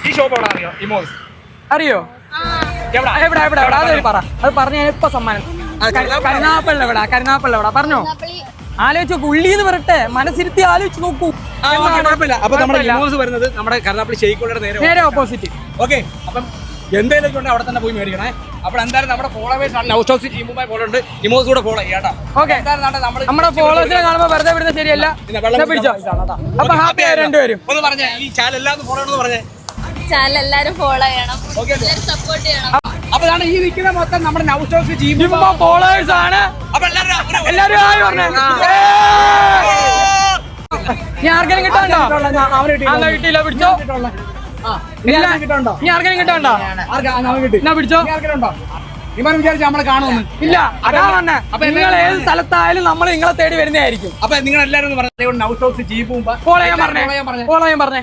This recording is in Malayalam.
ഈ ഷോപ്പ് എവിടെ അറിയോ? ഇമോസ് അറിയോ? എവിടെ അതൊരു പറ. അത് പറഞ്ഞ ഇപ്പൊ സമ്മാനം. കരുനാഗപ്പള്ളി എവിടാ പറഞ്ഞോ? ആലോചിച്ച് നോക്കൂ. ഉള്ളീന്ന് വരട്ടെ, മനസ്സിരുത്തി ആലോചിച്ച് നോക്കൂ. അപ്പൊ നമ്മുടെ ഇമോസ് വരുന്നത് നമ്മുടെ കരുനാഗപ്പള്ളി ഷെയ്ഖുകളുടെ നേരെ ഓപ്പോസിറ്റ്. ഓക്കെ, അപ്പം എന്തെങ്കിലും ഉണ്ട് അവിടെ തന്നെ പോയി മേടിക്കണേ. അപ്പോൾ എന്തായാലും നമ്മുടെ ഫോളോവേഴ്സ് ആണ്. നൗസ്റ്റോക്സ് ടീമുമായി ഫോളോ ഉണ്ട്. ഇമോസ് കൂടെ ഫോളോ ചെയ്യാട്ടോ. ഓക്കെ, നമ്മുടെ ഫോളോവേഴ്സിനെ കാണുമ്പോൾ വെറുതെ വിടുന്നത് ശരിയല്ല. പിടിച്ചോ. അപ്പൊ ഹാപ്പി ആയി രണ്ടുപേരും. ഒന്ന് പറഞ്ഞേ, ഈ ചാനൽ എല്ലാവരും ഫോളോ ചെയ്യണമെന്ന് പറഞ്ഞേ. ചാനൽ എല്ലാരും ഫോളോ ചെയ്യണം, സപ്പോർട്ട് ചെയ്യണം. അപ്പൊ ഇതാണ് ഈ നിൽക്കുന്ന മൊത്തം നമ്മുടെ നൗസ്റ്റോക്സ് ടീം ഫോളോവേഴ്സ് ആണ്. അപ്പൊ എല്ലാരും ആയി പറഞ്ഞേ. ഞാൻ ആർക്കെങ്കിലും കിട്ടാണ്ടോ? കിട്ടിയില്ല. പിടിച്ചോ. ഇനി ആർക്കെങ്കിലും കിട്ടാണ്ടോ? എന്നാ പിടിച്ചോ. വിചാരിച്ച നമ്മളെ കാണുമെന്ന് ഇല്ല. അതാ പറഞ്ഞേ. അപ്പൊ നിങ്ങൾ ഏത് സ്ഥലത്തായാലും നമ്മൾ നിങ്ങളെ തേടി വരുന്നതായിരിക്കും. അപ്പൊ നിങ്ങൾ എല്ലാവരും പറഞ്ഞു നൗസ്റ്റോക്സ് ജീപ്പും ഫോളോ ചെയ്യാൻ പറഞ്ഞേ.